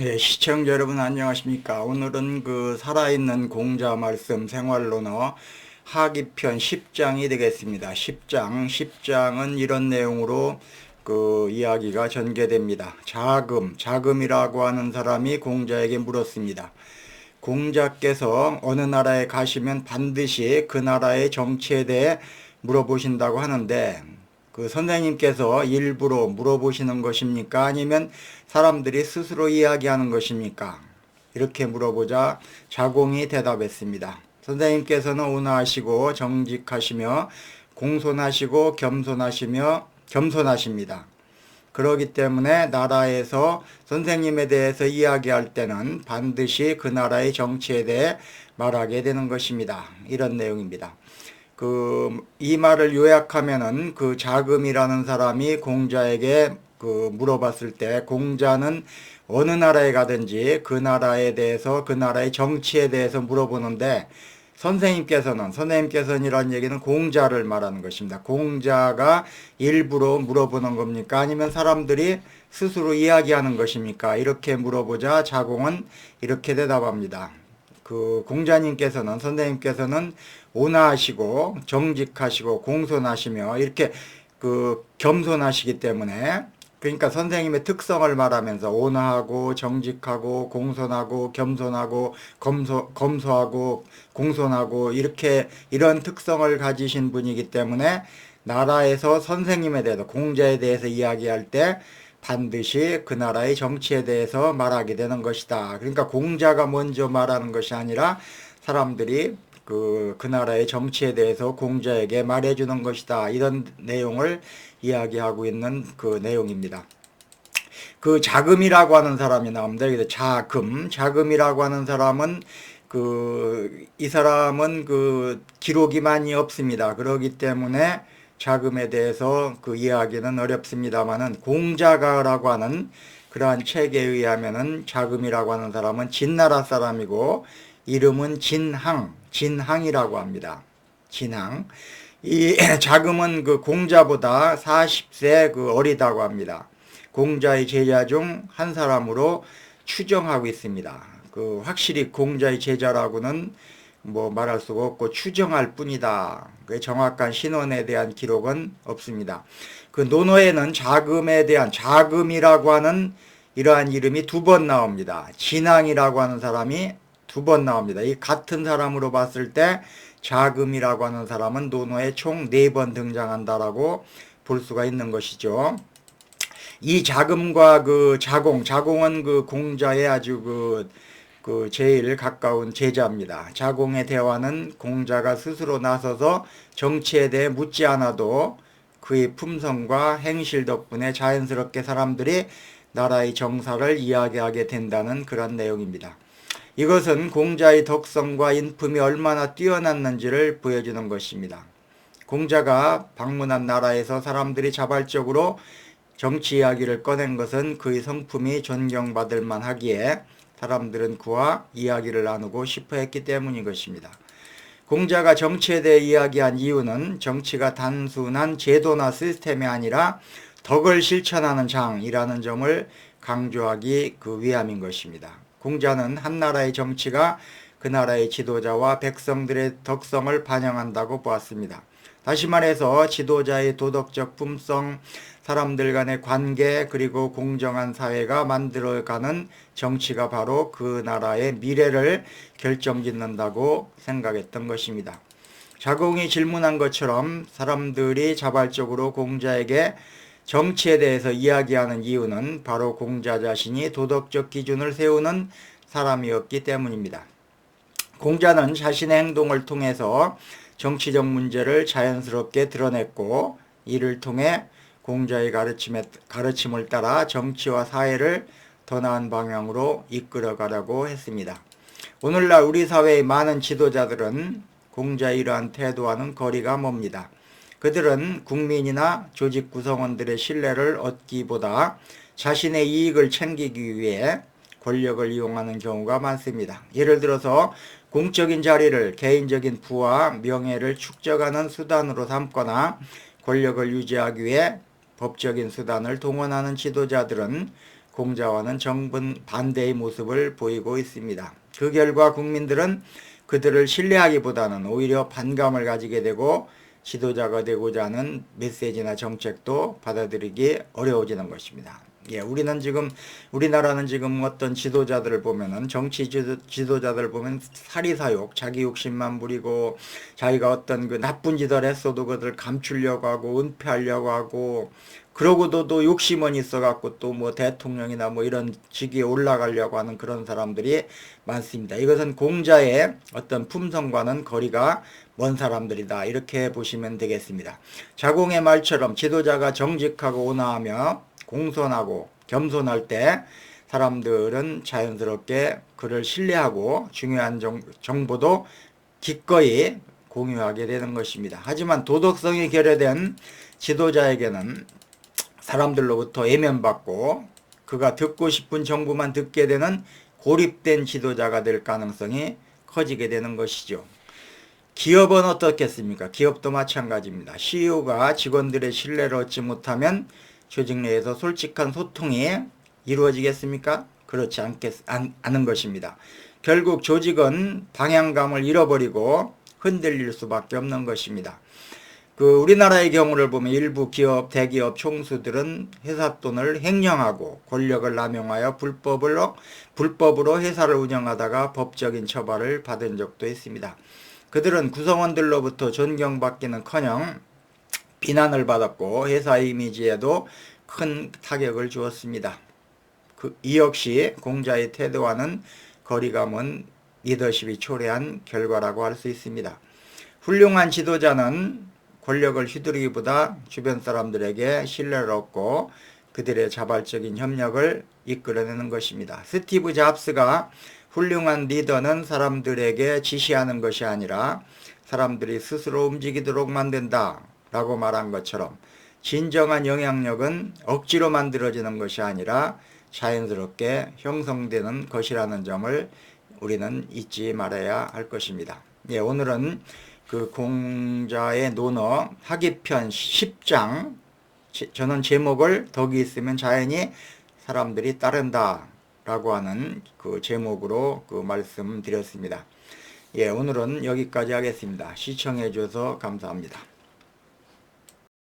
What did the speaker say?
네, 시청자 여러분 안녕하십니까? 오늘은 그 살아있는 공자 말씀 생활론어 하기편 10장이 되겠습니다. 10장은 이런 내용으로 그 이야기가 전개됩니다. 자금이라고 하는 사람이 공자에게 물었습니다. 공자께서 어느 나라에 가시면 반드시 그 나라의 정치에 대해 물어보신다고 하는데 그 선생님께서 일부러 물어보시는 것입니까? 아니면 사람들이 스스로 이야기하는 것입니까? 이렇게 물어보자 자공이 대답했습니다. 선생님께서는 온화하시고 정직하시며 공손하시고 겸손하십니다. 그러기 때문에 나라에서 선생님에 대해서 이야기할 때는 반드시 그 나라의 정치에 대해 말하게 되는 것입니다. 이런 내용입니다. 이 말을 요약하면은 그 자금이라는 사람이 공자에게 물어봤을 때 공자는 어느 나라에 가든지 그 나라에 대해서 그 나라의 정치에 대해서 물어보는데 선생님께서는 이란 얘기는 공자를 말하는 것입니다. 공자가 일부러 물어보는 겁니까? 아니면 사람들이 스스로 이야기하는 것입니까? 이렇게 물어보자 자공은 이렇게 대답합니다. 선생님께서는 온화하시고 정직하시고 공손하시며 이렇게 겸손하시기 때문에 그러니까 선생님의 특성을 말하면서 온화하고 정직하고 공손하고 겸손하고 검소하고 공손하고 이런 특성을 가지신 분이기 때문에 나라에서 선생님에 대해서 공자에 대해서 이야기할 때 반드시 그 나라의 정치에 대해서 말하게 되는 것이다. 그러니까 공자가 먼저 말하는 것이 아니라 사람들이 그 나라의 정치에 대해서 공자에게 말해주는 것이다. 이런 내용을 이야기하고 있는 그 내용입니다. 그 자금이라고 하는 사람이 나옵니다. 그래서 자금이라고 하는 사람은 이 사람은 기록이 많이 없습니다. 그렇기 때문에 자금에 대해서 그 이야기는 어렵습니다만은 공자가라고 하는 그러한 책에 의하면은 자금이라고 하는 사람은 진나라 사람이고 이름은 진항이라고 합니다. 진항. 이 자금은 그 공자보다 40세 어리다고 합니다. 공자의 제자 중 한 사람으로 추정하고 있습니다. 확실히 공자의 제자라고는 뭐 말할 수가 없고 추정할 뿐이다. 정확한 신원에 대한 기록은 없습니다. 논어에는 자금에 대한 자금이라고 하는 이러한 이름이 두 번 나옵니다. 진항이라고 하는 사람이 두 번 나옵니다. 이 같은 사람으로 봤을 때 자금이라고 하는 사람은 논어에 총 4번 등장한다라고 볼 수가 있는 것이죠. 이 자금과 자공은 공자의 아주 제일 가까운 제자입니다. 자공의 대화는 공자가 스스로 나서서 정치에 대해 묻지 않아도 그의 품성과 행실 덕분에 자연스럽게 사람들이 나라의 정사를 이야기하게 된다는 그런 내용입니다. 이것은 공자의 덕성과 인품이 얼마나 뛰어났는지를 보여주는 것입니다. 공자가 방문한 나라에서 사람들이 자발적으로 정치 이야기를 꺼낸 것은 그의 성품이 존경받을 만하기에 사람들은 그와 이야기를 나누고 싶어 했기 때문인 것입니다. 공자가 정치에 대해 이야기한 이유는 정치가 단순한 제도나 시스템이 아니라 덕을 실천하는 장이라는 점을 강조하기 위함인 것입니다. 공자는 한 나라의 정치가 그 나라의 지도자와 백성들의 덕성을 반영한다고 보았습니다. 다시 말해서 지도자의 도덕적 품성, 사람들 간의 관계, 그리고 공정한 사회가 만들어가는 정치가 바로 그 나라의 미래를 결정짓는다고 생각했던 것입니다. 자공이 질문한 것처럼 사람들이 자발적으로 공자에게 정치에 대해서 이야기하는 이유는 바로 공자 자신이 도덕적 기준을 세우는 사람이었기 때문입니다. 공자는 자신의 행동을 통해서 정치적 문제를 자연스럽게 드러냈고 이를 통해 공자의 가르침을 따라 정치와 사회를 더 나은 방향으로 이끌어가려고 했습니다. 오늘날 우리 사회의 많은 지도자들은 공자의 이러한 태도와는 거리가 멉니다. 그들은 국민이나 조직 구성원들의 신뢰를 얻기보다 자신의 이익을 챙기기 위해 권력을 이용하는 경우가 많습니다. 예를 들어서 공적인 자리를 개인적인 부와 명예를 축적하는 수단으로 삼거나 권력을 유지하기 위해 법적인 수단을 동원하는 지도자들은 공자와는 정반대의 모습을 보이고 있습니다. 그 결과 국민들은 그들을 신뢰하기보다는 오히려 반감을 가지게 되고 지도자가 되고자 하는 메시지나 정책도 받아들이기 어려워지는 것입니다. 우리나라는 지금 어떤 지도자들을 보면은 정치 지도자들 보면 사리사욕, 자기 욕심만 부리고 자기가 어떤 그 나쁜 짓을 했어도 그것을 감추려고 하고 은폐하려고 하고 그러고도 또 욕심은 있어갖고 또 뭐 대통령이나 뭐 이런 직위에 올라가려고 하는 그런 사람들이 많습니다. 이것은 공자의 어떤 품성과는 거리가 먼 사람들이다. 이렇게 보시면 되겠습니다. 자공의 말처럼 지도자가 정직하고 온화하며 공손하고 겸손할 때 사람들은 자연스럽게 그를 신뢰하고 중요한 정보도 기꺼이 공유하게 되는 것입니다. 하지만 도덕성이 결여된 지도자에게는 사람들로부터 외면받고 그가 듣고 싶은 정보만 듣게 되는 고립된 지도자가 될 가능성이 커지게 되는 것이죠. 기업은 어떻겠습니까? 기업도 마찬가지입니다. CEO가 직원들의 신뢰를 얻지 못하면 조직 내에서 솔직한 소통이 이루어지겠습니까? 그렇지 않은 것입니다. 결국 조직은 방향감을 잃어버리고 흔들릴 수밖에 없는 것입니다. 우리나라의 경우를 보면 일부 기업, 대기업 총수들은 회사 돈을 횡령하고 권력을 남용하여 불법으로 회사를 운영하다가 법적인 처벌을 받은 적도 있습니다. 그들은 구성원들로부터 존경받기는커녕 비난을 받았고 회사 이미지에도 큰 타격을 주었습니다. 이 역시 공자의 태도와는 거리가 먼 리더십이 초래한 결과라고 할 수 있습니다. 훌륭한 지도자는 권력을 휘두르기보다 주변 사람들에게 신뢰를 얻고 그들의 자발적인 협력을 이끌어내는 것입니다. 스티브 잡스가 훌륭한 리더는 사람들에게 지시하는 것이 아니라 사람들이 스스로 움직이도록 만든다 라고 말한 것처럼 진정한 영향력은 억지로 만들어지는 것이 아니라 자연스럽게 형성되는 것이라는 점을 우리는 잊지 말아야 할 것입니다. 오늘은 공자의 논어 하기편 10장 저는 제목을 덕이 있으면 자연히 사람들이 따른다 라고 하는 그 제목으로 말씀드렸습니다. 오늘은 여기까지 하겠습니다. 시청해 주셔서 감사합니다.